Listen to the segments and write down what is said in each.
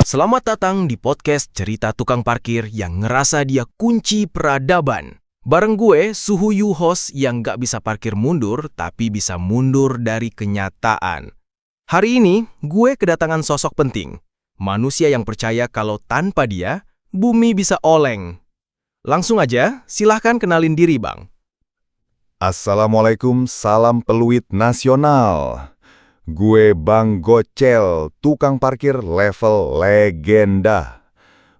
Selamat datang di podcast Cerita Tukang Parkir yang ngerasa dia kunci peradaban. Bareng gue, Suhuyu host yang gak bisa parkir mundur, tapi bisa mundur dari kenyataan. Hari ini, gue kedatangan sosok penting. Manusia yang percaya kalau tanpa dia, bumi bisa oleng. Langsung aja, silahkan kenalin diri, Bang. Assalamualaikum, salam peluit nasional. Gue Bang Gocel, tukang parkir level legenda.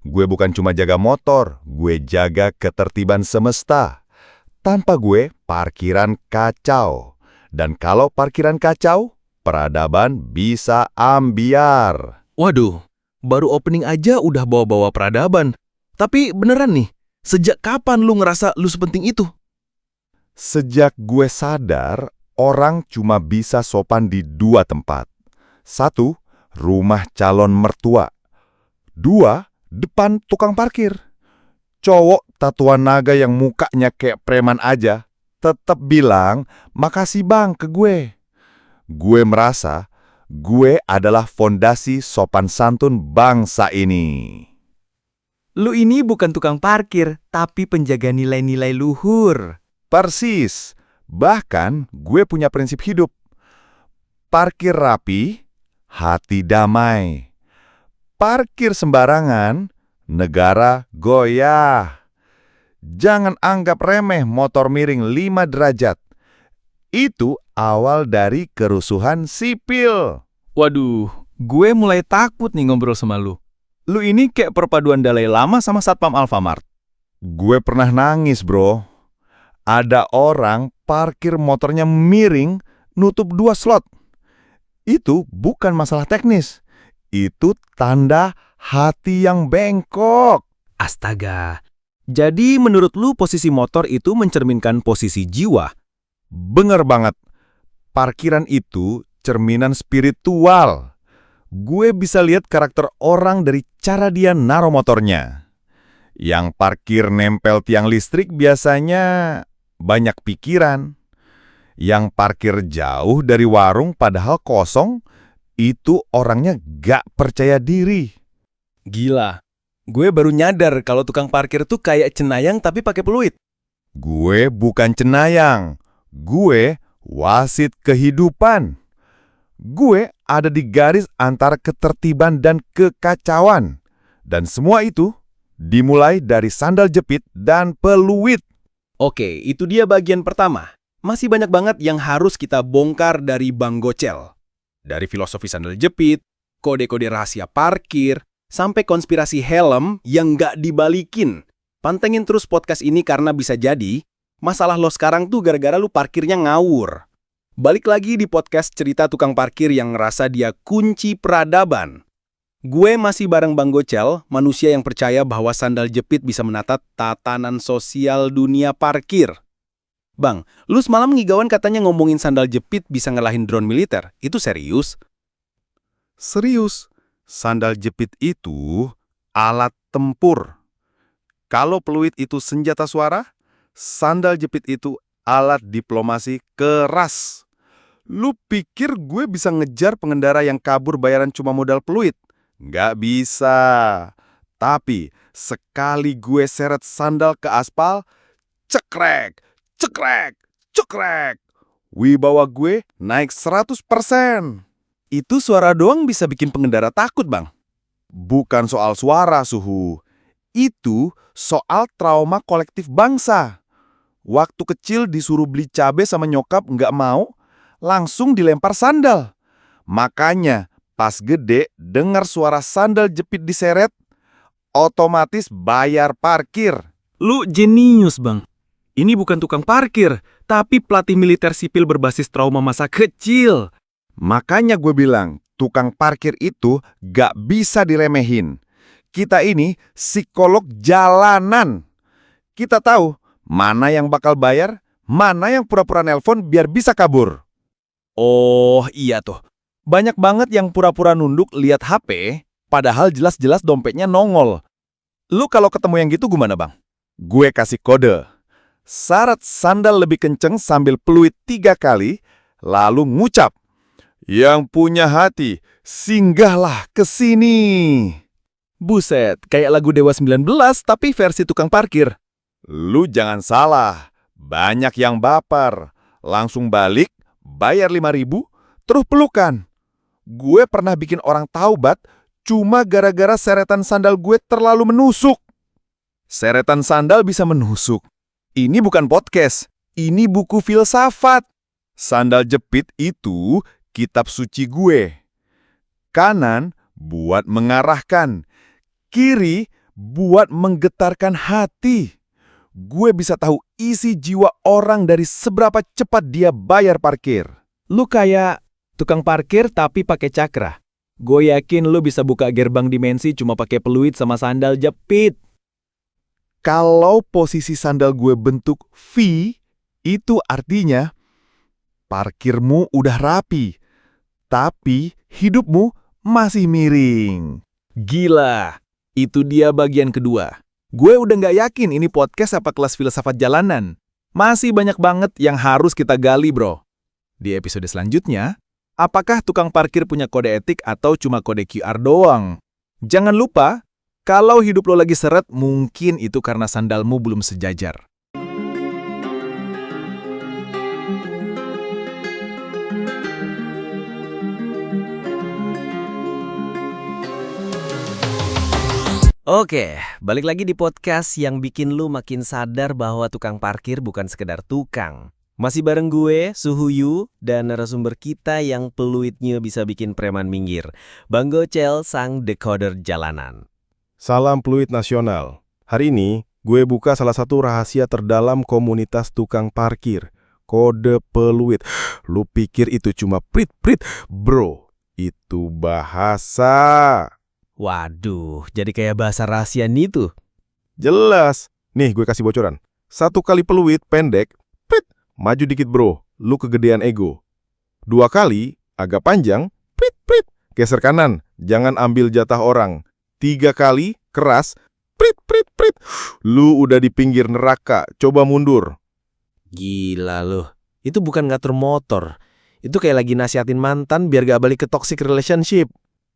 Gue bukan cuma jaga motor, gue jaga ketertiban semesta. Tanpa gue, parkiran kacau. Dan kalau parkiran kacau, peradaban bisa ambiar. Waduh, baru opening aja udah bawa-bawa peradaban. Tapi beneran nih, sejak kapan lu ngerasa lu sepenting itu? Sejak gue sadar, orang cuma bisa sopan di dua tempat. 1, rumah calon mertua. 2, depan tukang parkir. Cowok tatuan naga yang mukanya kayak preman aja, tetap bilang, "Makasih bang" ke gue. Gue merasa, gue adalah fondasi sopan santun bangsa ini. Lu ini bukan tukang parkir, tapi penjaga nilai-nilai luhur. Persis. Bahkan, gue punya prinsip hidup. Parkir rapi, hati damai. Parkir sembarangan, negara goyah. Jangan anggap remeh motor miring 5 derajat. Itu awal dari kerusuhan sipil. Waduh, gue mulai takut nih ngobrol sama lu. Lu ini kayak perpaduan Dalai Lama sama Satpam Alfamart. Gue pernah nangis, bro. Ada orang parkir motornya miring, nutup 2 slot. Itu bukan masalah teknis. Itu tanda hati yang bengkok. Astaga. Jadi menurut lu posisi motor itu mencerminkan posisi jiwa? Bener banget. Parkiran itu cerminan spiritual. Gue bisa lihat karakter orang dari cara dia naruh motornya. Yang parkir nempel tiang listrik biasanya banyak pikiran. Yang parkir jauh dari warung padahal kosong, itu orangnya gak percaya diri. Gila. Gue baru nyadar kalau tukang parkir tuh kayak cenayang tapi pakai peluit. Gue bukan cenayang. Gue wasit kehidupan. Gue ada di garis antara ketertiban dan kekacauan. Dan semua itu dimulai dari sandal jepit dan peluit. Oke, itu dia bagian pertama. Masih banyak banget yang harus kita bongkar dari Bang Gocel. Dari filosofi sandal jepit, kode-kode rahasia parkir, sampai konspirasi helm yang nggak dibalikin. Pantengin terus podcast ini karena bisa jadi masalah lo sekarang tuh gara-gara lu parkirnya ngawur. Balik lagi di podcast Cerita Tukang Parkir yang ngerasa dia kunci peradaban. Gue masih bareng Bang Gocel, manusia yang percaya bahwa sandal jepit bisa menata tatanan sosial dunia parkir. Bang, lu semalam ngigauan katanya ngomongin sandal jepit bisa ngalahin drone militer. Itu serius? Serius, sandal jepit itu alat tempur. Kalau peluit itu senjata suara, sandal jepit itu alat diplomasi keras. Lu pikir gue bisa ngejar pengendara yang kabur bayaran cuma modal peluit? Nggak bisa. Tapi sekali gue seret sandal ke aspal, cekrek, cekrek, cekrek. Wibawa gue naik 100%. Itu suara doang bisa bikin pengendara takut, Bang. Bukan soal suara, Suhu. Itu soal trauma kolektif bangsa. Waktu kecil disuruh beli cabai sama nyokap nggak mau, langsung dilempar sandal. Makanya pas gede dengar suara sandal jepit diseret, otomatis bayar parkir. Lu jenius, Bang. Ini bukan tukang parkir, tapi pelatih militer sipil berbasis trauma masa kecil. Makanya gue bilang, tukang parkir itu gak bisa diremehin. Kita ini psikolog jalanan. Kita tahu mana yang bakal bayar, mana yang pura-pura nelpon biar bisa kabur. Oh, iya tuh. Banyak banget yang pura-pura nunduk lihat HP, padahal jelas-jelas dompetnya nongol. Lu kalau ketemu yang gitu gimana, Bang? Gue kasih kode. Syarat sandal lebih kenceng sambil peluit 3 kali, lalu ngucap, Yang punya hati, singgahlah ke sini. Buset, kayak lagu Dewa 19 tapi versi tukang parkir. Lu jangan salah, banyak yang baper. Langsung balik, bayar 5.000, terus pelukan. Gue pernah bikin orang taubat cuma gara-gara seretan sandal gue terlalu menusuk. Seretan sandal bisa menusuk. Ini bukan podcast, ini buku filsafat. Sandal jepit itu kitab suci gue. Kanan buat mengarahkan, kiri buat menggetarkan hati. Gue bisa tahu isi jiwa orang dari seberapa cepat dia bayar parkir. Lu kayak tukang parkir tapi pakai cakra. Gue yakin lu bisa buka gerbang dimensi cuma pakai peluit sama sandal jepit. Kalau posisi sandal gue bentuk V, itu artinya parkirmu udah rapi, tapi hidupmu masih miring. Gila, itu dia bagian kedua. Gue udah nggak yakin ini podcast apa kelas filsafat jalanan. Masih banyak banget yang harus kita gali, bro. Di episode selanjutnya, apakah tukang parkir punya kode etik atau cuma kode QR doang? Jangan lupa, kalau hidup lo lagi seret, mungkin itu karena sandalmu belum sejajar. Oke, balik lagi di podcast yang bikin lu makin sadar bahwa tukang parkir bukan sekedar tukang. Masih bareng gue, Suhuyu, dan narasumber kita yang peluitnya bisa bikin preman minggir. Bang Gocel, sang decoder jalanan. Salam peluit nasional. Hari ini, gue buka salah satu rahasia terdalam komunitas tukang parkir. Kode peluit. Lu pikir itu cuma prit-prit? Bro, itu bahasa. Waduh, jadi kayak bahasa rahasia nih tuh. Jelas. Nih, gue kasih bocoran. 1 kali peluit pendek, prit, maju dikit bro, lu kegedean ego. 2 kali, agak panjang, prit, prit, geser kanan, jangan ambil jatah orang. 3 kali, keras, prit, prit, prit. Lu udah di pinggir neraka, coba mundur. Gila loh, itu bukan ngatur motor. Itu kayak lagi nasihatin mantan biar gak balik ke toxic relationship.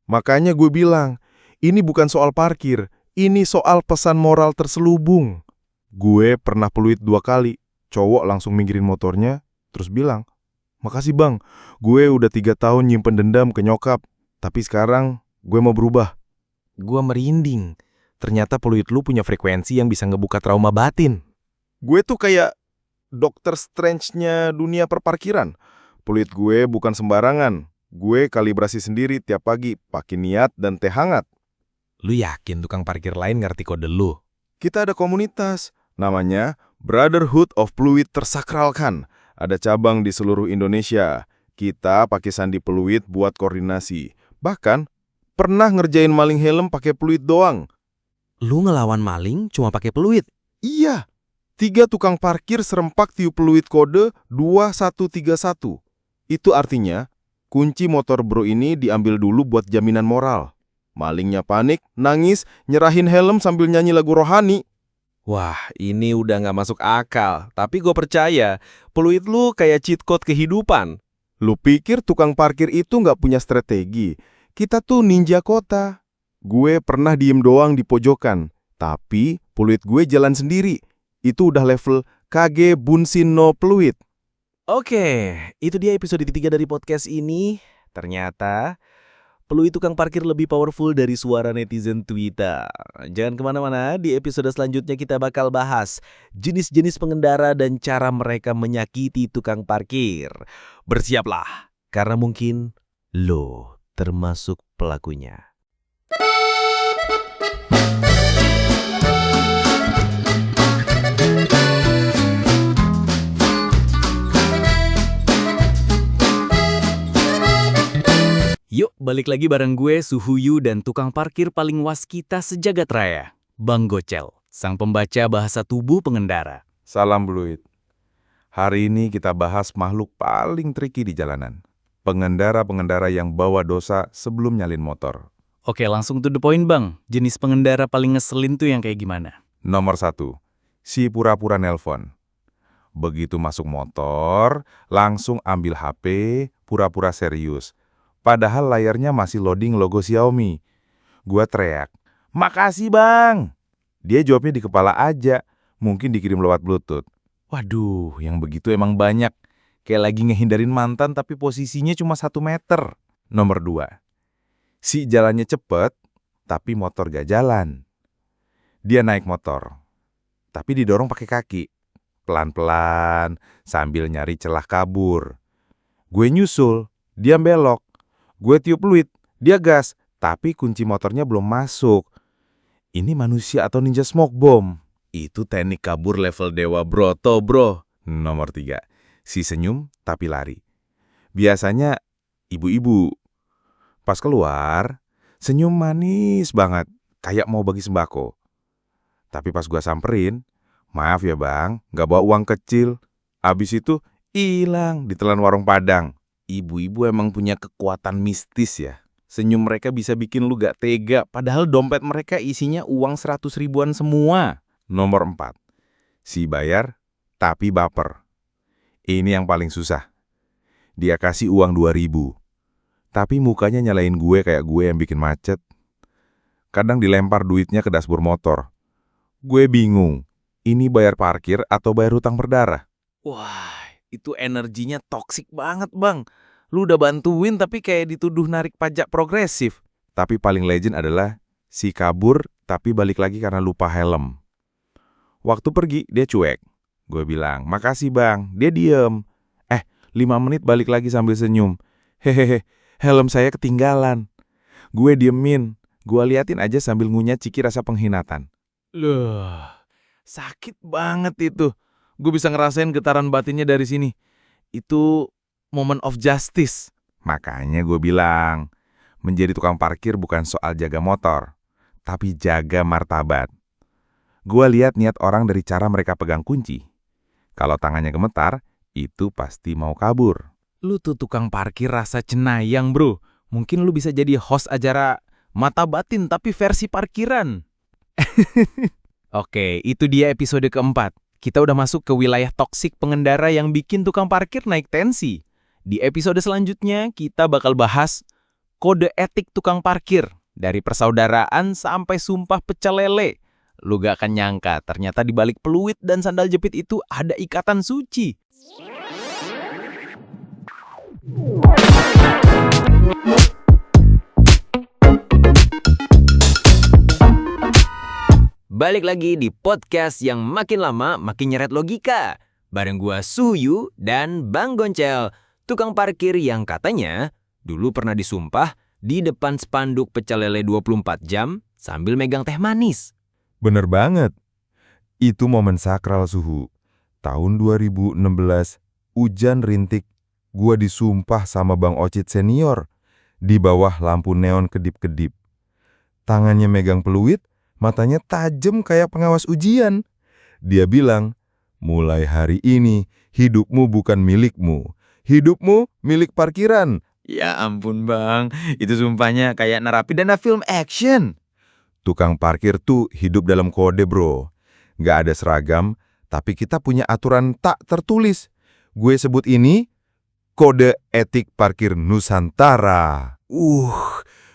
Makanya gue bilang, ini bukan soal parkir, ini soal pesan moral terselubung. Gue pernah peluit 2 kali, cowok langsung minggirin motornya, terus bilang, makasih bang, gue udah 3 tahun nyimpen dendam ke nyokap, tapi sekarang gue mau berubah. Gua merinding. Ternyata peluit lu punya frekuensi yang bisa ngebuka trauma batin. Gue tuh kayak Dr. Strange-nya dunia perparkiran. Peluit gue bukan sembarangan. Gue kalibrasi sendiri tiap pagi, pakai niat dan teh hangat. Lu yakin tukang parkir lain ngerti kode lu? Kita ada komunitas, namanya Brotherhood of Peluit Tersakralkan. Ada cabang di seluruh Indonesia. Kita pakai sandi peluit buat koordinasi. Bahkan, pernah ngerjain maling helm pakai peluit doang. Lu ngelawan maling cuma pakai peluit? Iya, 3 tukang parkir serempak tiup peluit kode 2131. Itu artinya, kunci motor bro ini diambil dulu buat jaminan moral. Malingnya panik, nangis, nyerahin helm sambil nyanyi lagu rohani. Wah, ini udah nggak masuk akal. Tapi gue percaya, peluit lu kayak cheat code kehidupan. Lu pikir tukang parkir itu nggak punya strategi? Kita tuh ninja kota. Gue pernah diem doang di pojokan, tapi peluit gue jalan sendiri. Itu udah level KG Bunsin no peluit. Oke, itu dia episode ketiga dari podcast ini. Ternyata peluit tukang parkir lebih powerful dari suara netizen Twitter. Jangan kemana-mana, di episode selanjutnya kita bakal bahas jenis-jenis pengendara dan cara mereka menyakiti tukang parkir. Bersiaplah, karena mungkin lo termasuk pelakunya. Yuk, balik lagi bareng gue, Suhuyu, dan tukang parkir paling waskita sejagat raya, Bang Gocel, sang pembaca bahasa tubuh pengendara. Salam peluit. Hari ini kita bahas makhluk paling tricky di jalanan. Pengendara-pengendara yang bawa dosa sebelum nyalin motor. Oke, langsung to the point bang. Jenis pengendara paling ngeselin tuh yang kayak gimana? Nomor 1, si pura-pura nelpon. Begitu masuk motor, langsung ambil HP, pura-pura serius. Padahal layarnya masih loading logo Xiaomi. Gua teriak, "Makasih bang!" Dia jawabnya di kepala aja, mungkin dikirim lewat Bluetooth. Waduh, yang begitu emang banyak. Kayak lagi ngehindarin mantan tapi posisinya cuma 1 meter. Nomor 2. Si jalannya cepet, tapi motor gak jalan. Dia naik motor, tapi didorong pakai kaki. Pelan-pelan, sambil nyari celah kabur. Gue nyusul, dia belok. Gue tiup fluid, dia gas, tapi kunci motornya belum masuk. Ini manusia atau ninja smoke bomb? Itu teknik kabur level Dewa Broto, bro. Nomor 3. Si senyum tapi lari. Biasanya ibu-ibu. Pas keluar, senyum manis banget, kayak mau bagi sembako. Tapi pas gua samperin, "Maaf ya bang, gak bawa uang kecil." Abis itu hilang ditelan warung Padang. Ibu-ibu emang punya kekuatan mistis ya. Senyum mereka bisa bikin lu gak tega, padahal dompet mereka isinya uang 100 ribuan semua. Nomor 4. Si bayar, tapi baper. Ini yang paling susah. Dia kasih uang 2.000, tapi mukanya nyalain gue kayak gue yang bikin macet. Kadang dilempar duitnya ke dashboard motor. Gue bingung, ini bayar parkir atau bayar hutang berdarah? Wah, itu energinya toksik banget bang. Lu udah bantuin tapi kayak dituduh narik pajak progresif. Tapi paling legend adalah si kabur tapi balik lagi karena lupa helm. Waktu pergi dia cuek. Gue bilang, "Makasih bang." Dia diem. 5 menit balik lagi sambil senyum. "Hehehe, helm saya ketinggalan." Gue diemin. Gue liatin aja sambil ngunyah ciki rasa pengkhianatan. Loh, sakit banget itu. Gue bisa ngerasain getaran batinnya dari sini. Itu moment of justice. Makanya gue bilang, menjadi tukang parkir bukan soal jaga motor, tapi jaga martabat. Gue lihat niat orang dari cara mereka pegang kunci. Kalau tangannya gemetar, itu pasti mau kabur. Lu tuh tukang parkir rasa cenayang, bro. Mungkin lu bisa jadi host acara Mata Batin tapi versi parkiran. Oke, itu dia episode keempat. Kita udah masuk ke wilayah toksik pengendara yang bikin tukang parkir naik tensi. Di episode selanjutnya, kita bakal bahas kode etik tukang parkir. Dari persaudaraan sampai sumpah pecel lele. Lu gak akan nyangka, ternyata di balik peluit dan sandal jepit itu ada ikatan suci. Balik lagi di podcast yang makin lama makin nyeret logika. Bareng gua Suyu dan Bang Goncel, tukang parkir yang katanya dulu pernah disumpah di depan spanduk pecel lele 24 jam sambil megang teh manis. Bener banget. Itu momen sakral Suhu. Tahun 2016, hujan rintik. Gua disumpah sama Bang Ocit senior. Di bawah lampu neon kedip-kedip. Tangannya megang peluit, matanya tajam kayak pengawas ujian. Dia bilang, "Mulai hari ini, hidupmu bukan milikmu. Hidupmu milik parkiran." Ya ampun bang, itu sumpahnya kayak narapidana film action. Tukang parkir tuh hidup dalam kode, bro. Gak ada seragam, tapi kita punya aturan tak tertulis. Gue sebut ini kode etik parkir Nusantara.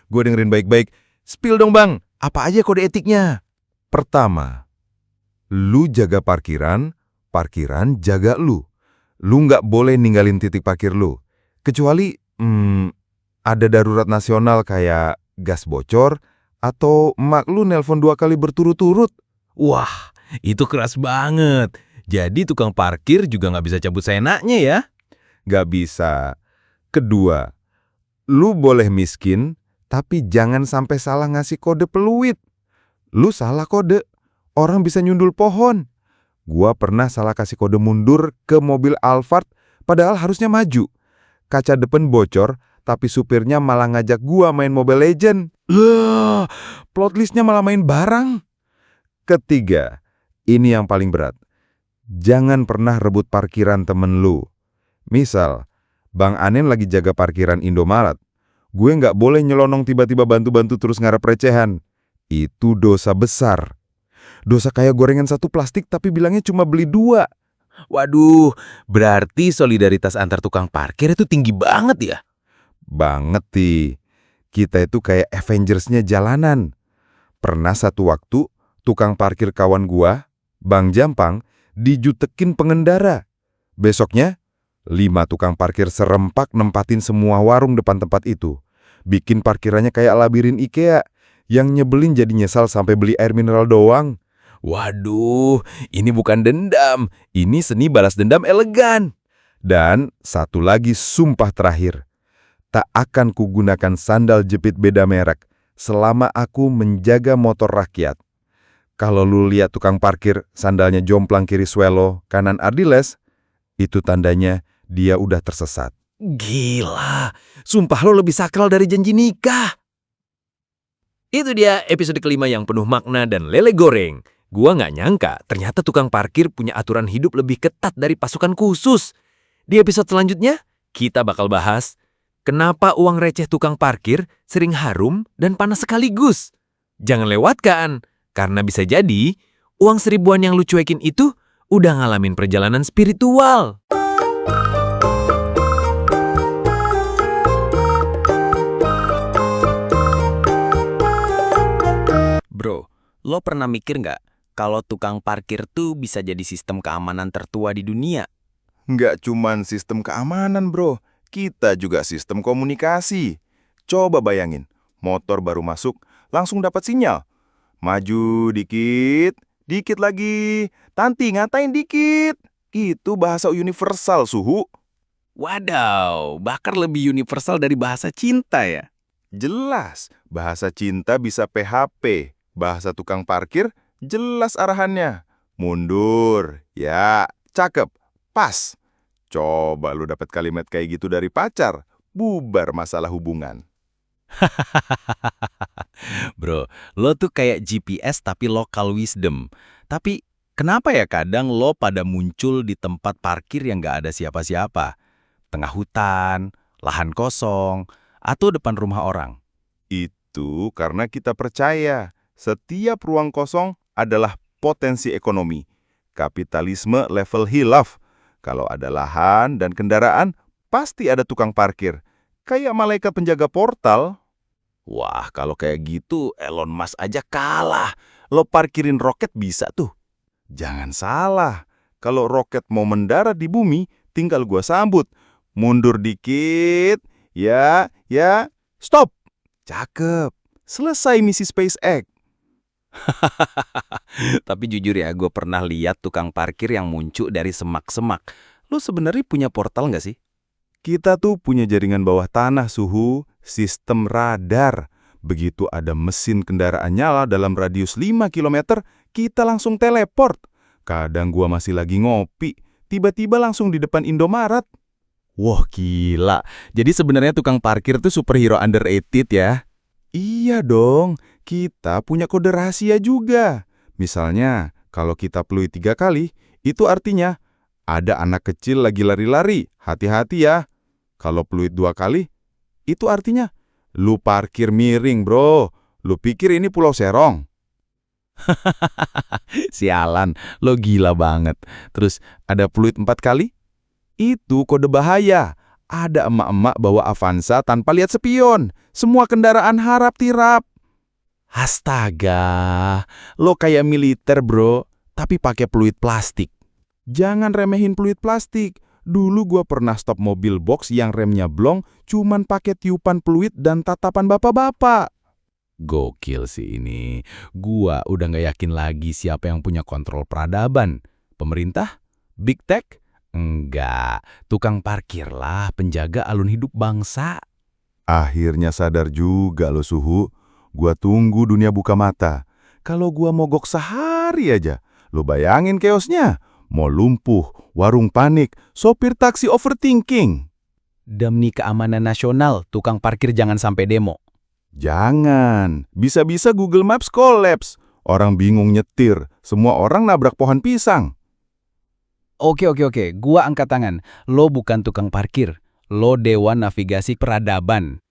Gue dengerin baik-baik. Spill dong bang, apa aja kode etiknya? Pertama, lu jaga parkiran, parkiran jaga lu. Lu gak boleh ninggalin titik parkir lu. Kecuali ada darurat nasional kayak gas bocor, atau emak lu nelpon 2 kali berturut-turut. Wah, itu keras banget. Jadi tukang parkir juga nggak bisa cabut seenaknya ya? Gak bisa. Kedua, lu boleh miskin, tapi jangan sampai salah ngasih kode peluit. Lu salah kode, orang bisa nyundul pohon. Gua pernah salah kasih kode mundur ke mobil Alphard, padahal harusnya maju. Kaca depan bocor, tapi supirnya malah ngajak gua main Mobile Legend. Plot listnya malah main barang. Ketiga, ini yang paling berat. Jangan pernah rebut parkiran temen lu. Misal, Bang Anen lagi jaga parkiran Indomaret. Gue nggak boleh nyelonong tiba-tiba bantu-bantu terus ngarep recehan. Itu dosa besar. Dosa kayak gorengan 1 plastik tapi bilangnya cuma beli 2. Waduh, berarti solidaritas antar tukang parkir itu tinggi banget ya? Banget, Ti. Kita itu kayak Avengers-nya jalanan. Pernah satu waktu, tukang parkir kawan gua, Bang Jampang, dijutekin pengendara. Besoknya, 5 tukang parkir serempak nempatin semua warung depan tempat itu. Bikin parkirannya kayak labirin IKEA. Yang nyebelin jadi nyesal sampai beli air mineral doang. Waduh, ini bukan dendam. Ini seni balas dendam elegan. Dan satu lagi sumpah terakhir. Tak akan kugunakan sandal jepit beda merek selama aku menjaga motor rakyat. Kalau lu lihat tukang parkir sandalnya jomplang kiri swelo, kanan Ardiles, itu tandanya dia udah tersesat. Gila, sumpah lo lebih sakral dari janji nikah. Itu dia episode kelima yang penuh makna dan lele goreng. Gua nggak nyangka ternyata tukang parkir punya aturan hidup lebih ketat dari pasukan khusus. Di episode selanjutnya, kita bakal bahas kenapa uang receh tukang parkir sering harum dan panas sekaligus. Jangan lewatkan, karena bisa jadi uang seribuan yang lu cuekin itu udah ngalamin perjalanan spiritual. Bro, lo pernah mikir nggak kalau tukang parkir tuh bisa jadi sistem keamanan tertua di dunia? Nggak cuman sistem keamanan, bro. Kita juga sistem komunikasi. Coba bayangin, motor baru masuk, langsung dapat sinyal. Maju dikit, dikit lagi. Tanti, ngatain dikit. Itu bahasa universal, Suhu. Wadaw, bahkan lebih universal dari bahasa cinta ya? Jelas, bahasa cinta bisa PHP. Bahasa tukang parkir, jelas arahannya. Mundur, ya, cakep, pas. Coba lu dapat kalimat kayak gitu dari pacar, bubar masalah hubungan. Bro, lo tuh kayak GPS tapi local wisdom. Tapi kenapa ya kadang lo pada muncul di tempat parkir yang nggak ada siapa-siapa? Tengah hutan, lahan kosong, atau depan rumah orang? Itu karena kita percaya setiap ruang kosong adalah potensi ekonomi. Kapitalisme level hilaf. Kalau ada lahan dan kendaraan, pasti ada tukang parkir. Kayak malaikat penjaga portal. Wah, kalau kayak gitu Elon Musk aja kalah. Lo parkirin roket bisa tuh. Jangan salah, kalau roket mau mendarat di bumi, tinggal gua sambut. Mundur dikit, ya, stop. Cakep, selesai misi SpaceX. Tapi jujur ya, gue pernah lihat tukang parkir yang muncul dari semak-semak. Lo sebenarnya punya portal nggak sih? Kita tuh punya jaringan bawah tanah, Suhu, sistem radar. Begitu ada mesin kendaraan nyala dalam radius 5 km, kita langsung teleport. Kadang gua masih lagi ngopi, tiba-tiba langsung di depan Indomaret. Wah, gila. Jadi sebenarnya tukang parkir tuh superhero underrated ya? Iya dong, kita punya kode rahasia juga. Misalnya, kalau kita peluit 3 kali, itu artinya ada anak kecil lagi lari-lari, hati-hati ya. Kalau peluit 2 kali, itu artinya lu parkir miring, bro. Lu pikir ini Pulau Serong? Sialan, lo gila banget. Terus ada peluit 4 kali? Itu kode bahaya. Ada emak-emak bawa Avanza tanpa lihat spion. Semua kendaraan harap tirap. Astaga, lo kayak militer bro, tapi pakai peluit plastik. Jangan remehin peluit plastik. Dulu gua pernah stop mobil box yang remnya blong, cuman pakai tiupan peluit dan tatapan bapak-bapak. Gokil sih ini. Gua udah gak yakin lagi siapa yang punya kontrol peradaban. Pemerintah? Big Tech? Enggak, tukang parkir lah penjaga alun hidup bangsa. Akhirnya sadar juga lo, Suhu. Gua tunggu dunia buka mata. Kalau gua mogok sehari aja, lo bayangin chaosnya. Mau lumpuh, warung panik, sopir taksi overthinking. Demi keamanan nasional, tukang parkir jangan sampai demo. Jangan, bisa-bisa Google Maps collapse. Orang bingung nyetir, semua orang nabrak pohon pisang. Oke, gua angkat tangan. Lo bukan tukang parkir, lo dewan navigasi peradaban.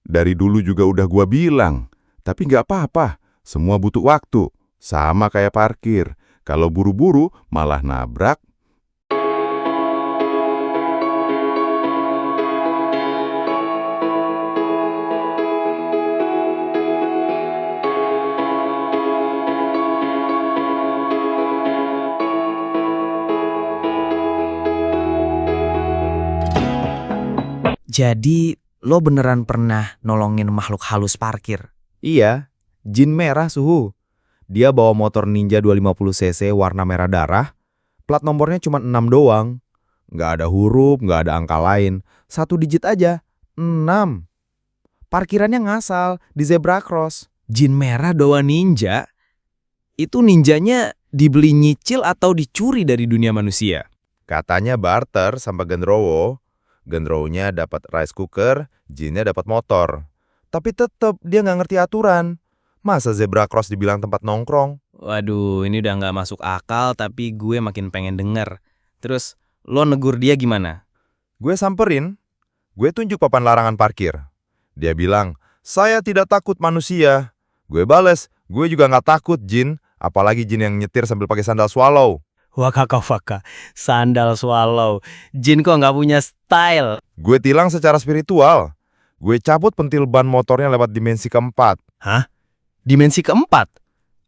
Dari dulu juga udah gua bilang, tapi nggak apa-apa, semua butuh waktu. Sama kayak parkir, kalau buru-buru malah nabrak. Jadi, lo beneran pernah nolongin makhluk halus parkir? Iya, Jin merah Suhu. Dia bawa motor Ninja 250cc warna merah darah. Plat nomornya cuma 6 doang. Nggak ada huruf, nggak ada angka lain. 1 digit aja, 6. Parkirannya ngasal di zebra cross. Jin merah doa ninja? Itu ninjanya dibeli nyicil atau dicuri dari dunia manusia? Katanya barter sama Genderuwo. Genderuwonya dapat rice cooker, Jinnya dapat motor. Tapi tetep dia nggak ngerti aturan. Masa zebra cross dibilang tempat nongkrong? Waduh, ini udah nggak masuk akal tapi gue makin pengen denger. Terus, lo negur dia gimana? Gue samperin. Gue tunjuk papan larangan parkir. Dia bilang, saya tidak takut manusia. Gue bales, gue juga nggak takut Jin. Apalagi Jin yang nyetir sambil pakai sandal swallow. Waka, sandal swallow. Jin kok nggak punya style? Gue tilang secara spiritual. Gue cabut pentil ban motornya lewat dimensi keempat. Dimensi keempat?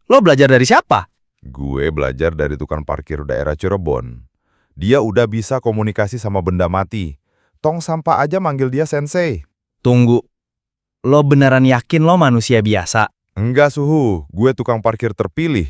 Lo belajar dari siapa? Gue belajar dari tukang parkir daerah Cirebon. Dia udah bisa komunikasi sama benda mati. Tong sampah aja manggil dia sensei. Tunggu, lo beneran yakin lo manusia biasa? Enggak Suhu, gue tukang parkir terpilih.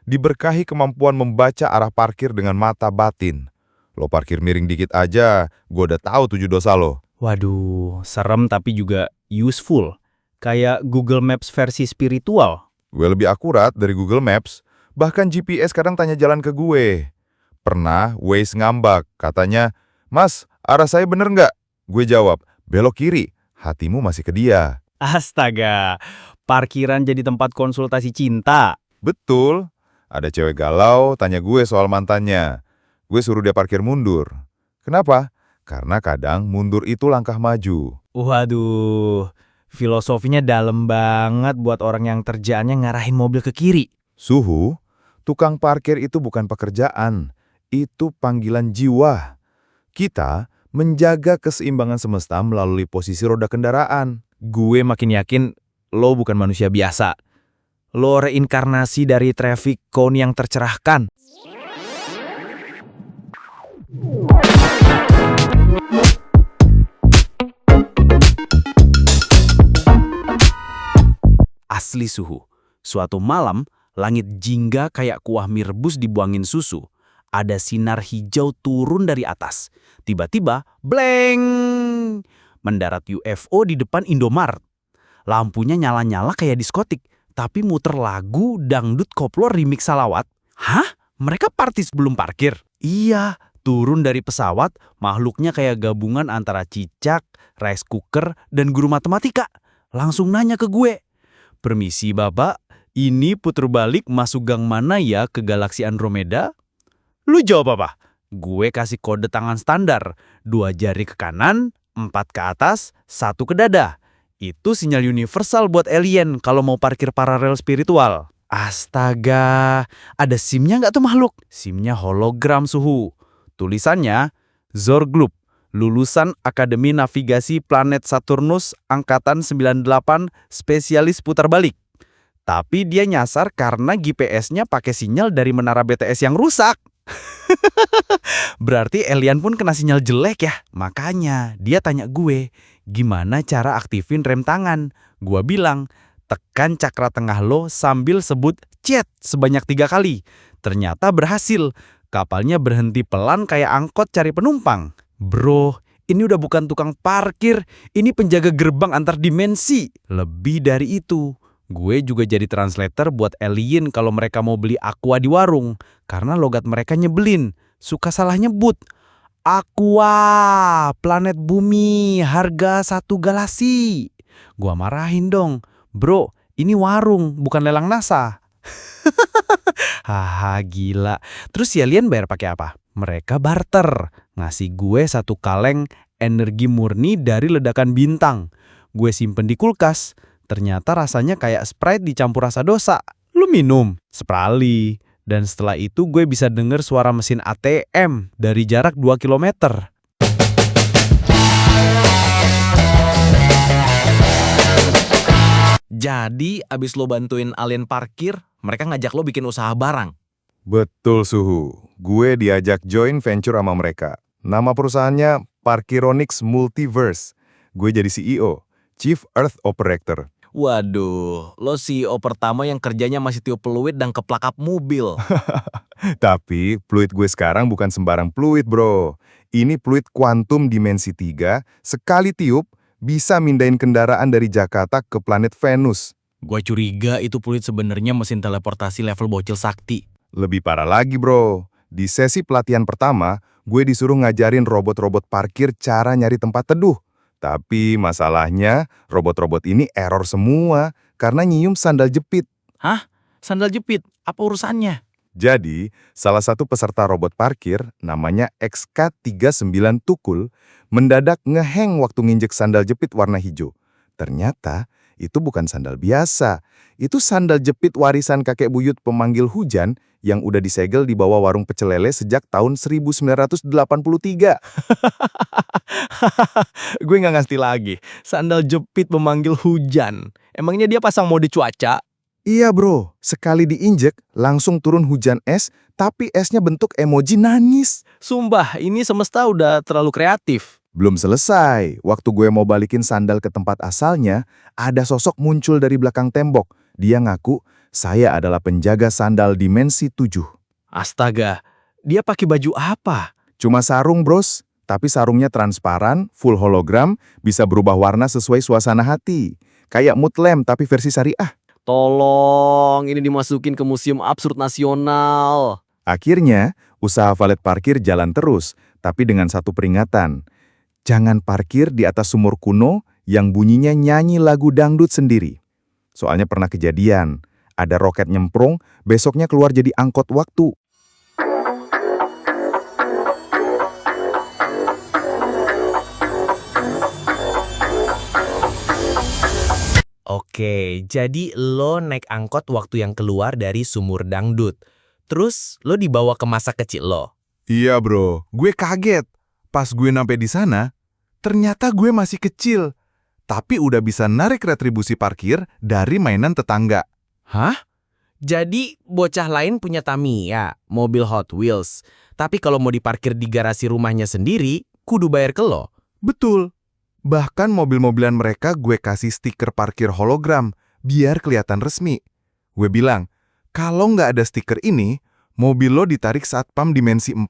Diberkahi kemampuan membaca arah parkir dengan mata batin. Lo parkir miring dikit aja, gue udah tahu 7 dosa lo. Waduh, serem tapi juga useful. Kayak Google Maps versi spiritual. Gue lebih akurat dari Google Maps. Bahkan GPS kadang tanya jalan ke gue. Pernah Waze ngambak, katanya, Mas, arah saya bener nggak? Gue jawab, belok kiri, hatimu masih ke dia. Astaga, parkiran jadi tempat konsultasi cinta. Betul, ada cewek galau tanya gue soal mantannya. Gue suruh dia parkir mundur. Kenapa? Karena kadang mundur itu langkah maju. Waduh, filosofinya dalam banget buat orang yang kerjaannya ngarahin mobil ke kiri. Suhu, tukang parkir itu bukan pekerjaan, itu panggilan jiwa. Kita menjaga keseimbangan semesta melalui posisi roda kendaraan. Gue makin yakin lo bukan manusia biasa. Lo reinkarnasi dari traffic cone yang tercerahkan. Asli Suhu, suatu malam langit jingga kayak kuah mie rebus dibuangin susu. Ada sinar hijau turun dari atas. Tiba-tiba, bleng! Mendarat UFO di depan Indomaret. Lampunya nyala-nyala kayak diskotik, tapi muter lagu dangdut koplo remix salawat. Hah? Mereka party sebelum parkir? Iya, turun dari pesawat, makhluknya kayak gabungan antara cicak, rice cooker, dan guru matematika. Langsung nanya ke gue, permisi bapak, ini puter balik masuk gang mana ya ke galaksi Andromeda? Lu jawab apa? Gue kasih kode tangan standar, 2 jari ke kanan, 4 ke atas, 1 ke dada. Itu sinyal universal buat alien kalau mau parkir paralel spiritual. Astaga, ada SIM-nya nggak tuh makhluk? SIM-nya hologram Suhu. Tulisannya, Zorglub, lulusan Akademi Navigasi Planet Saturnus Angkatan 98, spesialis putar balik. Tapi dia nyasar karena GPS-nya pakai sinyal dari menara BTS yang rusak. Berarti alien pun kena sinyal jelek ya. Makanya dia tanya gue, gimana cara aktifin rem tangan? Gua bilang, tekan cakra tengah lo sambil sebut chat sebanyak 3 kali. Ternyata berhasil. Kapalnya berhenti pelan kayak angkot cari penumpang. Bro, ini udah bukan tukang parkir, ini penjaga gerbang antar dimensi. Lebih dari itu, gue juga jadi translator buat alien kalau mereka mau beli aqua di warung. Karena logat mereka nyebelin, suka salah nyebut. Aqua, planet bumi, harga 1 galasi. Gua marahin dong, bro, ini warung, bukan lelang NASA. Haha, gila. Terus si alien bayar pakai apa? Mereka barter, ngasih gue 1 kaleng energi murni dari ledakan bintang. Gue simpen di kulkas. Ternyata rasanya kayak Sprite dicampur rasa dosa. Lu minum? Seprali. Dan setelah itu gue bisa denger suara mesin ATM dari jarak 2 km. Jadi abis lo bantuin alien parkir, mereka ngajak lo bikin usaha barang. Betul Suhu, gue diajak join venture sama mereka. Nama perusahaannya Parkironix Multiverse. gue jadi CEO, Chief Earth Operator. Waduh, lo CEO pertama yang kerjanya masih tiup peluit dan keplakap mobil. Tapi fluid gue sekarang bukan sembarang fluid, bro. Ini fluid kuantum dimensi 3, sekali tiup bisa mindahin kendaraan dari Jakarta ke planet Venus. Gue curiga itu fluid sebenarnya mesin teleportasi level bocil sakti. Lebih parah lagi, bro. Di sesi pelatihan pertama, gue disuruh ngajarin robot-robot parkir cara nyari tempat teduh. Tapi masalahnya, robot-robot ini error semua karena nyium sandal jepit. Hah? Sandal jepit? Apa urusannya? Jadi, salah satu peserta robot parkir, namanya XK39 Tukul, mendadak ngeheng waktu nginjek sandal jepit warna hijau. Ternyata, itu bukan sandal biasa. Itu sandal jepit warisan kakek buyut pemanggil hujan yang udah disegel di bawah warung pecel lele sejak tahun 1983. Gue nggak ngerti lagi. Sandal jepit memanggil hujan. Emangnya dia pasang mode cuaca? Iya bro, sekali diinjek langsung turun hujan es, tapi esnya bentuk emoji nangis. Sumpah, ini semesta udah terlalu kreatif. Belum selesai, waktu gue mau balikin sandal ke tempat asalnya, ada sosok muncul dari belakang tembok. Dia ngaku, saya adalah penjaga sandal dimensi 7. Astaga, dia pakai baju apa? Cuma sarung bros, tapi sarungnya transparan, full hologram, bisa berubah warna sesuai suasana hati. Kayak mood lamp tapi versi syariah. Tolong, ini dimasukin ke Museum Absurd Nasional. Akhirnya, usaha valet parkir jalan terus, tapi dengan satu peringatan. Jangan parkir di atas sumur kuno yang bunyinya nyanyi lagu dangdut sendiri. Soalnya pernah kejadian, ada roket nyemprong, besoknya keluar jadi angkot waktu. Oke, jadi lo naik angkot waktu yang keluar dari sumur dangdut. Terus lo dibawa ke masa kecil lo. Iya bro, gue kaget. Pas gue nyampe di sana, ternyata gue masih kecil. Tapi udah bisa narik retribusi parkir dari mainan tetangga. Hah? Jadi bocah lain punya Tamiya, mobil Hot Wheels. Tapi kalau mau diparkir di garasi rumahnya sendiri, kudu bayar ke lo. Betul. Bahkan mobil-mobilan mereka gue kasih stiker parkir hologram, biar kelihatan resmi. Gue bilang, kalau nggak ada stiker ini, mobil lo ditarik satpam dimensi 4.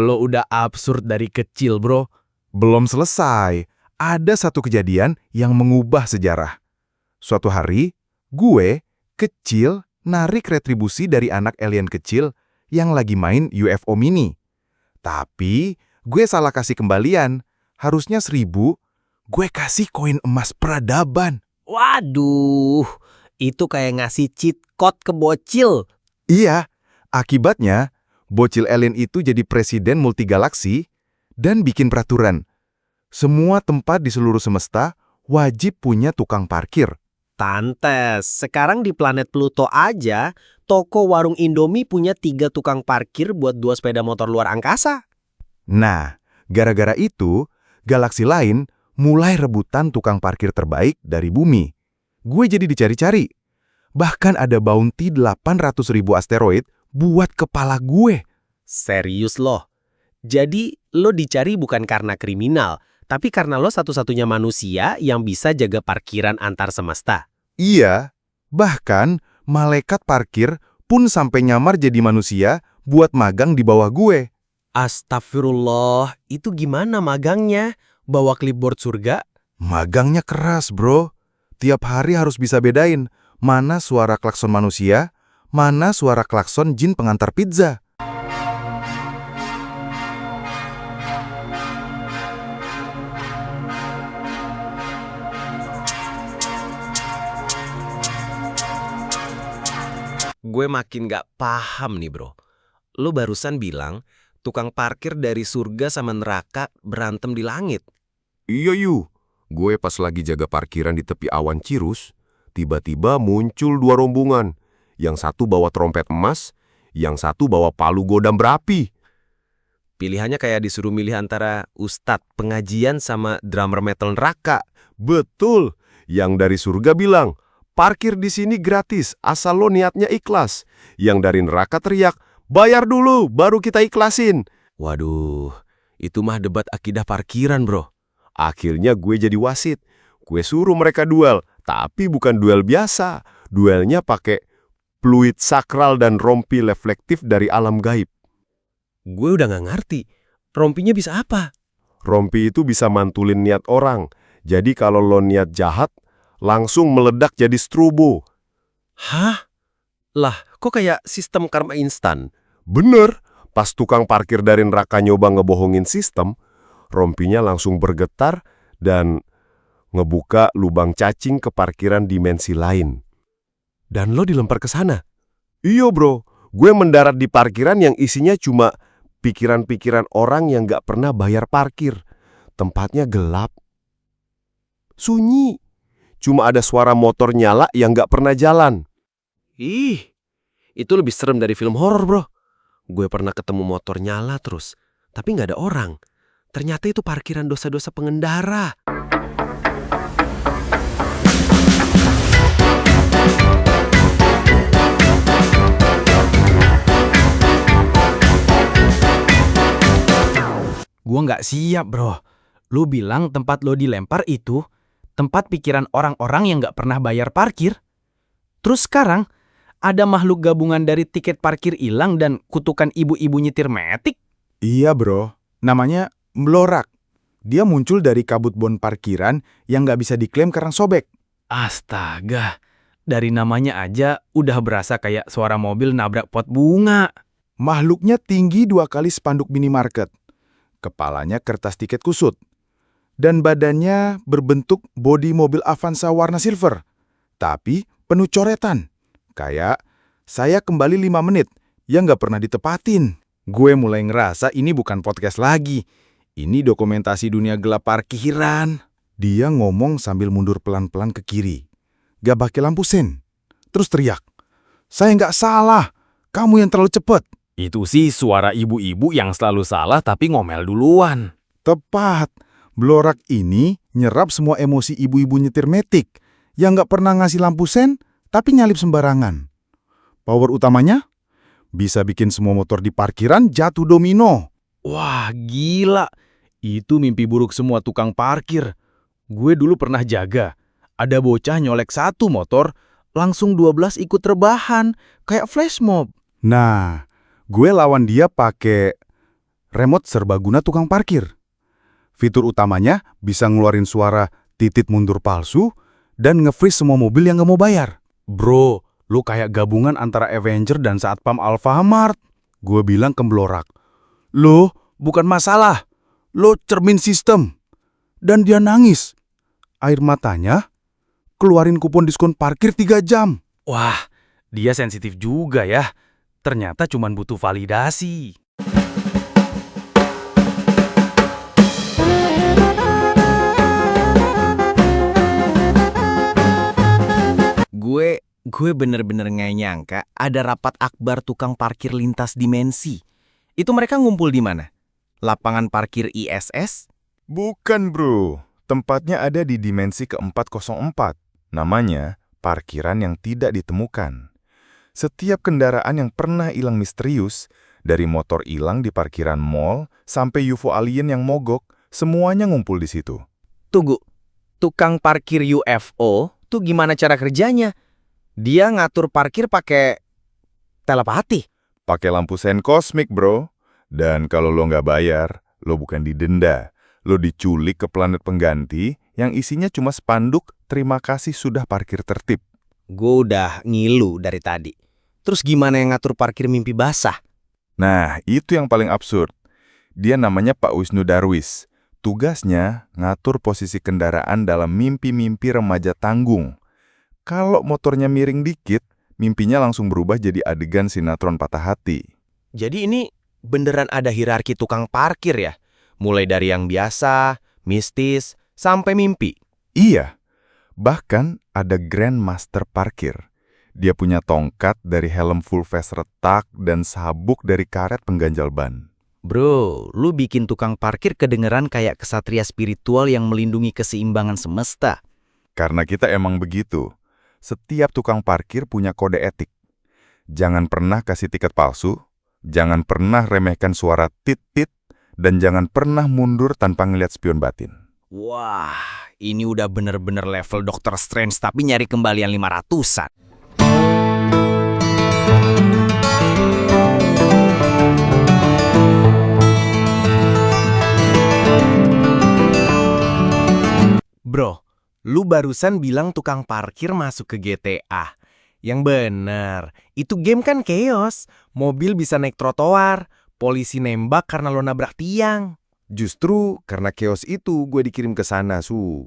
Lo udah absurd dari kecil, bro. Belum selesai, ada satu kejadian yang mengubah sejarah. Suatu hari, gue, kecil, narik retribusi dari anak alien kecil yang lagi main UFO mini. Tapi, gue salah kasih kembalian. Harusnya 1.000, gue kasih koin emas peradaban. Waduh, itu kayak ngasih cheat code ke bocil. Iya, akibatnya, bocil alien itu jadi presiden multigalaksi dan bikin peraturan. Semua tempat di seluruh semesta wajib punya tukang parkir. Tantes, sekarang di planet Pluto aja, toko warung Indomie punya 3 tukang parkir buat 2 sepeda motor luar angkasa. Nah, gara-gara itu, galaksi lain mulai rebutan tukang parkir terbaik dari bumi. Gue jadi dicari-cari. Bahkan ada bounty 800.000 asteroid buat kepala gue. Serius loh. Jadi lo dicari bukan karena kriminal, tapi karena lo satu-satunya manusia yang bisa jaga parkiran antar semesta. Iya, bahkan malaikat parkir pun sampai nyamar jadi manusia buat magang di bawah gue. Astagfirullah, itu gimana magangnya? Bawa clipboard surga? Magangnya keras, bro. Tiap hari harus bisa bedain mana suara klakson manusia, mana suara klakson jin pengantar pizza. Gue makin gak paham nih, bro. Lo barusan bilang tukang parkir dari surga sama neraka berantem di langit. Iya yu, gue pas lagi jaga parkiran di tepi awan Cirus, tiba-tiba muncul 2 rombongan. Yang satu bawa trompet emas, yang satu bawa palu godam berapi. Pilihannya kayak disuruh milih antara ustadz pengajian sama drummer metal neraka. Betul, yang dari surga bilang, parkir di sini gratis, asal lo niatnya ikhlas. Yang dari neraka teriak, bayar dulu, baru kita ikhlasin. Waduh, itu mah debat akidah parkiran, bro. Akhirnya gue jadi wasit. Gue suruh mereka duel, tapi bukan duel biasa. Duelnya pakai fluid sakral dan rompi reflektif dari alam gaib. Gue udah nggak ngerti. Rompinya bisa apa? Rompi itu bisa mantulin niat orang. Jadi kalau lo niat jahat, langsung meledak jadi strobo. Hah? Lah, kok kayak sistem karma instan? Bener, pas tukang parkir dari neraka nyoba ngebohongin sistem, rompinya langsung bergetar dan ngebuka lubang cacing ke parkiran dimensi lain. Dan lo dilempar ke sana? Iya bro, gue mendarat di parkiran yang isinya cuma pikiran-pikiran orang yang gak pernah bayar parkir. Tempatnya gelap, sunyi, cuma ada suara motor nyala yang gak pernah jalan. Ih, itu lebih serem dari film horor, bro. Gue pernah ketemu motor nyala terus, tapi nggak ada orang. Ternyata itu parkiran dosa-dosa pengendara. Gua nggak siap, bro. Lu bilang tempat lo dilempar itu tempat pikiran orang-orang yang nggak pernah bayar parkir. Terus sekarang ada makhluk gabungan dari tiket parkir hilang dan kutukan ibu-ibu nyetir metik? Iya bro, namanya Mlorak. Dia muncul dari kabut bon parkiran yang nggak bisa diklaim karena sobek. Astaga, dari namanya aja udah berasa kayak suara mobil nabrak pot bunga. Makhluknya tinggi 2 kali spanduk minimarket. Kepalanya kertas tiket kusut. Dan badannya berbentuk bodi mobil Avanza warna silver. Tapi penuh coretan. Kayak, saya kembali 5 menit, yang nggak pernah ditepatin. Gue mulai ngerasa ini bukan podcast lagi. Ini dokumentasi dunia gelap parkiran. Dia ngomong sambil mundur pelan-pelan ke kiri. Gak pakai lampu sen. Terus teriak, saya nggak salah, kamu yang terlalu cepet. Itu sih suara ibu-ibu yang selalu salah tapi ngomel duluan. Tepat, Mlorak ini nyerap semua emosi ibu-ibu nyetir metik yang nggak pernah ngasih lampu sen, tapi nyalip sembarangan. Power utamanya? Bisa bikin semua motor di parkiran jatuh domino. Wah, gila. Itu mimpi buruk semua tukang parkir. Gue dulu pernah jaga. Ada bocah nyolek 1 motor, langsung 12 ikut rebahan, kayak flash mob. Nah, gue lawan dia pakai remote serbaguna tukang parkir. Fitur utamanya bisa ngeluarin suara titit mundur palsu dan nge-freeze semua mobil yang nggak mau bayar. Bro, lu kayak gabungan antara Avenger dan Satpam Alfamart. Gue bilang ke Mlorak, lo bukan masalah, lo cermin sistem. Dan dia nangis. Air matanya keluarin kupon diskon parkir 3 jam. Wah, dia sensitif juga ya. Ternyata cuma butuh validasi. Gue bener-bener nggak nyangka ada rapat akbar tukang parkir lintas dimensi. Itu mereka ngumpul di mana? Lapangan parkir ISS? Bukan bro, tempatnya ada di dimensi ke-404. Namanya parkiran yang tidak ditemukan. Setiap kendaraan yang pernah hilang misterius, dari motor hilang di parkiran mall sampai UFO alien yang mogok, semuanya ngumpul di situ. Tunggu, tukang parkir UFO tuh gimana cara kerjanya? Dia ngatur parkir pakai telepati. Pakai lampu sen kosmik bro. Dan kalau lo nggak bayar, lo bukan didenda. Lo diculik ke planet pengganti yang isinya cuma spanduk terima kasih sudah parkir tertib. Gue udah ngilu dari tadi. Terus gimana yang ngatur parkir mimpi basah? Nah, itu yang paling absurd. Dia namanya Pak Wisnu Darwis. Tugasnya ngatur posisi kendaraan dalam mimpi-mimpi remaja tanggung. Kalau motornya miring dikit, mimpinya langsung berubah jadi adegan sinetron patah hati. Jadi ini beneran ada hierarki tukang parkir ya? Mulai dari yang biasa, mistis, sampai mimpi. Iya, bahkan ada Grandmaster Parkir. Dia punya tongkat dari helm full face retak dan sabuk dari karet pengganjal ban. Bro, lu bikin tukang parkir kedengeran kayak kesatria spiritual yang melindungi keseimbangan semesta. Karena kita emang begitu. Setiap tukang parkir punya kode etik. Jangan pernah kasih tiket palsu, jangan pernah remehkan suara tit-tit, dan jangan pernah mundur tanpa ngeliat spion batin. Wah, ini udah bener-bener level Dr. Strange tapi nyari kembalian 500-an. Bro, lu barusan bilang tukang parkir masuk ke GTA. Yang bener, itu game kan chaos. Mobil bisa naik trotoar, polisi nembak karena lo nabrak tiang. Justru karena chaos itu gue dikirim ke sana, Su.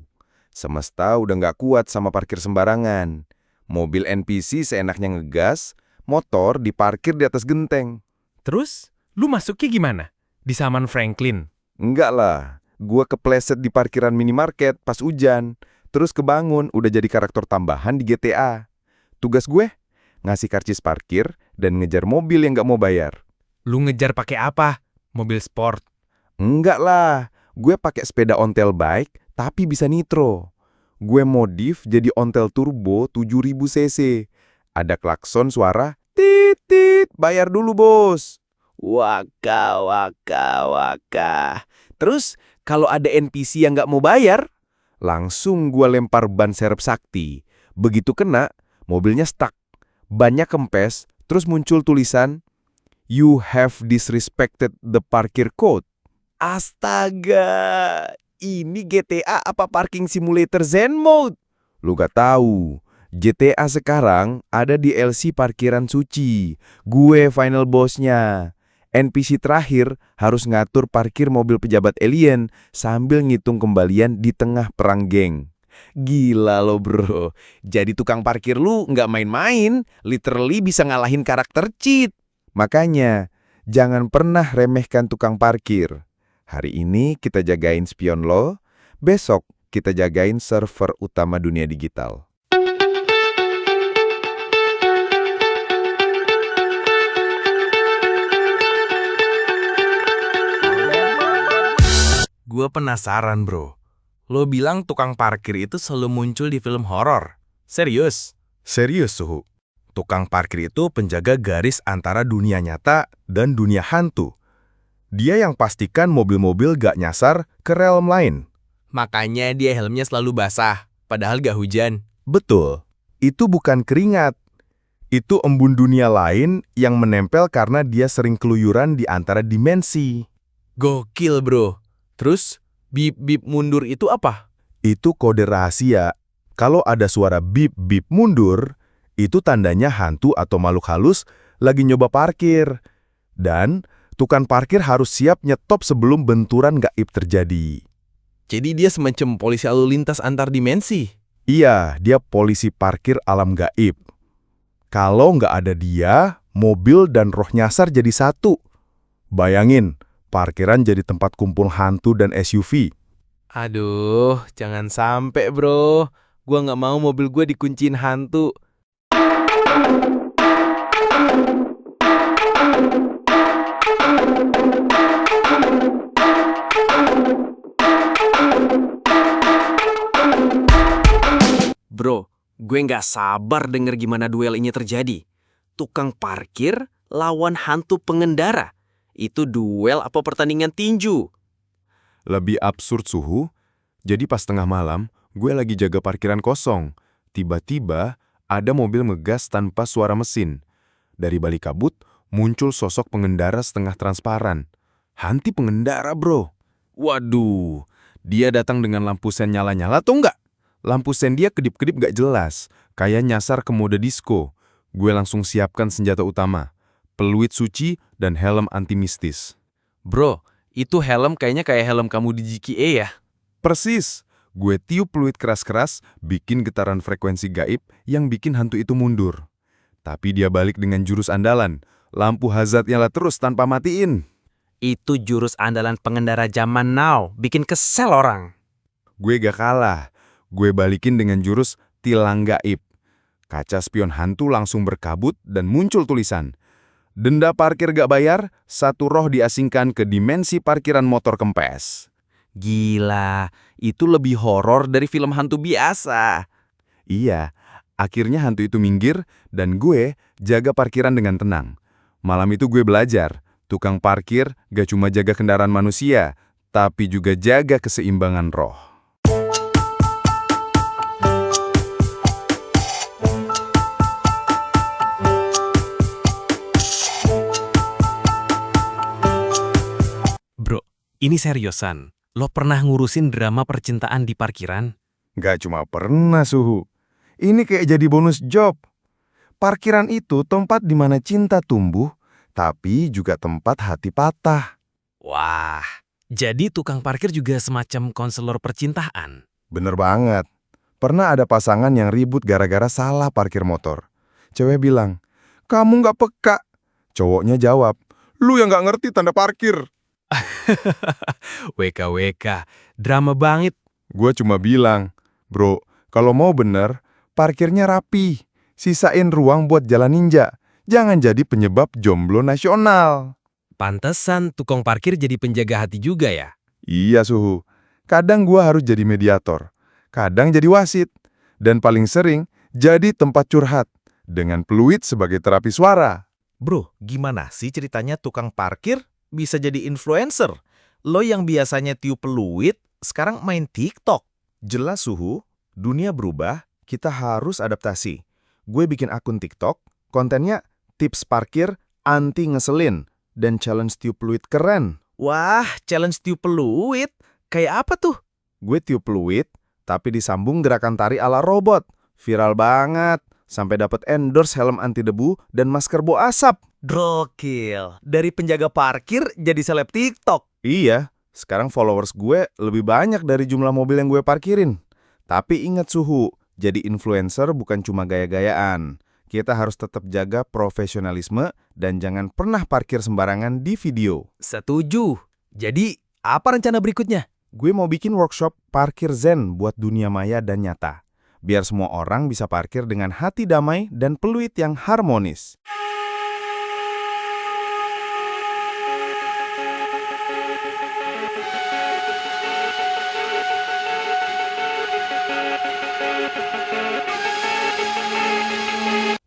Semesta udah nggak kuat sama parkir sembarangan. Mobil NPC seenaknya ngegas, motor diparkir di atas genteng. Terus, lu masuknya gimana? Di Saman Franklin? Enggak lah, gue kepleset di parkiran minimarket pas hujan. Terus kebangun udah jadi karakter tambahan di GTA. Tugas gue, ngasih karcis parkir dan ngejar mobil yang nggak mau bayar. Lu ngejar pakai apa? Mobil sport? Enggak lah, gue pakai sepeda ontel bike tapi bisa nitro. Gue modif jadi ontel turbo 7000 cc. Ada klakson suara, tit tit, bayar dulu bos. Waka, waka, waka. Terus, kalau ada NPC yang nggak mau bayar, Langsung gue lempar ban serep sakti. Begitu kena, mobilnya stuck. Bannya kempes, terus muncul tulisan, "You have disrespected the parkir code." astaga, ini GTA apa parking simulator Zen mode? Lu gak tahu, GTA sekarang ada DLC parkiran suci. Gue final bossnya. NPC terakhir harus ngatur parkir mobil pejabat alien sambil ngitung kembalian di tengah perang geng. Gila lo bro, jadi tukang parkir lu nggak main-main, literally bisa ngalahin karakter cheat. Makanya, jangan pernah remehkan tukang parkir. Hari ini kita jagain spion lo, besok kita jagain server utama dunia digital. Gue penasaran bro, lo bilang tukang parkir itu selalu muncul di film horor. Serius? Serius, Suhu. Tukang parkir itu penjaga garis antara dunia nyata dan dunia hantu. Dia yang pastikan mobil-mobil gak nyasar ke realm lain. Makanya dia helmnya selalu basah, padahal gak hujan. Betul, itu bukan keringat. Itu embun dunia lain yang menempel karena dia sering keluyuran di antara dimensi. Gokil bro. Terus, bip-bip mundur itu apa? Itu kode rahasia. Kalau ada suara bip-bip mundur, itu tandanya hantu atau makhluk halus lagi nyoba parkir. Dan tukang parkir harus siap nyetop sebelum benturan gaib terjadi. Jadi dia semacam polisi lalu lintas antar dimensi? Iya, dia polisi parkir alam gaib. Kalau nggak ada dia, mobil dan roh nyasar jadi satu. Bayangin, parkiran jadi tempat kumpul hantu dan SUV. Aduh, jangan sampai bro. Gua nggak mau mobil gue dikunciin hantu. Bro, gue nggak sabar denger gimana duel ini terjadi. Tukang parkir lawan hantu pengendara. Itu duel apa pertandingan tinju? Lebih absurd, Suhu. Jadi pas tengah malam, gue lagi jaga parkiran kosong. Tiba-tiba ada mobil ngegas tanpa suara mesin. Dari balik kabut, muncul sosok pengendara setengah transparan. Hantu pengendara, bro. Waduh, dia datang dengan lampu sen nyala-nyala tuh nggak? Lampu sen dia kedip-kedip gak jelas, kayak nyasar ke mode disco. Gue langsung siapkan senjata utama, peluit suci dan helm anti mistis. Bro, itu helm kayaknya kayak helm kamu di GTA ya? Persis, gue tiup peluit keras-keras, bikin getaran frekuensi gaib yang bikin hantu itu mundur. Tapi dia balik dengan jurus andalan, lampu hazard nyala terus tanpa matiin. Itu jurus andalan pengendara zaman now, bikin kesel orang. Gue gak kalah, gue balikin dengan jurus tilang gaib. Kaca spion hantu langsung berkabut dan muncul tulisan, "Denda parkir gak bayar, satu roh diasingkan ke dimensi parkiran motor kempes." Gila, itu lebih horor dari film hantu biasa. Iya, akhirnya hantu itu minggir dan gue jaga parkiran dengan tenang. Malam itu gue belajar, tukang parkir gak cuma jaga kendaraan manusia, tapi juga jaga keseimbangan roh. Ini seriusan, lo pernah ngurusin drama percintaan di parkiran? Nggak cuma pernah, Suhu. Ini kayak jadi bonus job. Parkiran itu tempat di mana cinta tumbuh, tapi juga tempat hati patah. Wah, jadi tukang parkir juga semacam konselor percintaan. Bener banget. Pernah ada pasangan yang ribut gara-gara salah parkir motor. Cewek bilang, "Kamu nggak peka." Cowoknya jawab, "Lu yang nggak ngerti tanda parkir." WKWK, drama banget. Gue cuma bilang, "Bro, kalau mau bener, parkirnya rapi. Sisain ruang buat jalan ninja. Jangan jadi penyebab jomblo nasional." Pantesan tukang parkir jadi penjaga hati juga ya? Iya, Suhu. Kadang gue harus jadi mediator. Kadang jadi wasit. Dan paling sering, jadi tempat curhat. Dengan peluit sebagai terapi suara. Bro, gimana sih ceritanya tukang parkir bisa jadi influencer? Lo yang biasanya tiup peluit, sekarang main TikTok. Jelas, Suhu. Dunia berubah, kita harus adaptasi. Gue bikin akun TikTok, kontennya tips parkir anti ngeselin, dan challenge tiup peluit keren. Wah, challenge tiup peluit? Kayak apa tuh? Gue tiup peluit, tapi disambung gerakan tari ala robot. Viral banget, sampai dapat endorse helm anti debu dan masker bawa asap. Gokil, dari penjaga parkir jadi seleb TikTok. Iya, sekarang followers gue lebih banyak dari jumlah mobil yang gue parkirin. Tapi ingat, Suhu, jadi influencer bukan cuma gaya-gayaan. Kita harus tetap jaga profesionalisme dan jangan pernah parkir sembarangan di video. Setuju. Jadi, apa rencana berikutnya? Gue mau bikin workshop parkir zen buat dunia maya dan nyata. Biar semua orang bisa parkir dengan hati damai dan peluit yang harmonis.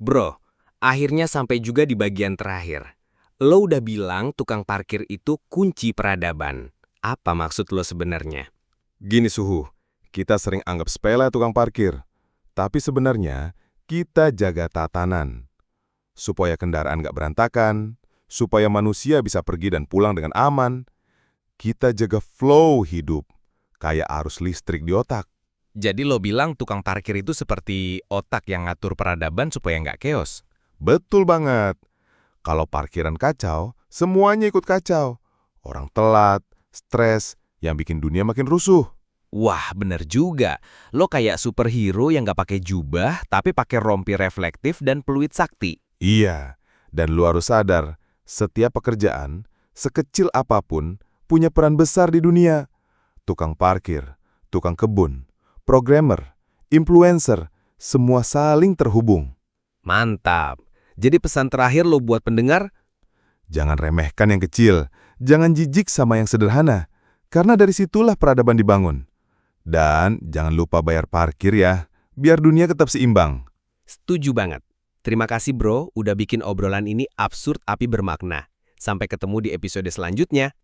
Bro, akhirnya sampai juga di bagian terakhir. Lo udah bilang tukang parkir itu kunci peradaban. Apa maksud lo sebenarnya? Gini, Suhu, kita sering anggap sepele tukang parkir. Tapi sebenarnya kita jaga tatanan. Supaya kendaraan nggak berantakan, supaya manusia bisa pergi dan pulang dengan aman. Kita jaga flow hidup, kayak arus listrik di otak. Jadi lo bilang tukang parkir itu seperti otak yang ngatur peradaban supaya nggak chaos? Betul banget. Kalau parkiran kacau, semuanya ikut kacau. Orang telat, stres, yang bikin dunia makin rusuh. Wah, bener juga. Lo kayak superhero yang nggak pakai jubah, tapi pakai rompi reflektif dan peluit sakti. Iya, dan lu harus sadar, setiap pekerjaan, sekecil apapun, punya peran besar di dunia. Tukang parkir, tukang kebun, programmer, influencer, semua saling terhubung. Mantap. Jadi pesan terakhir lo buat pendengar? Jangan remehkan yang kecil, jangan jijik sama yang sederhana, karena dari situlah peradaban dibangun. Dan jangan lupa bayar parkir ya, biar dunia tetap seimbang. Setuju banget. Terima kasih bro, udah bikin obrolan ini absurd tapi bermakna. Sampai ketemu di episode selanjutnya.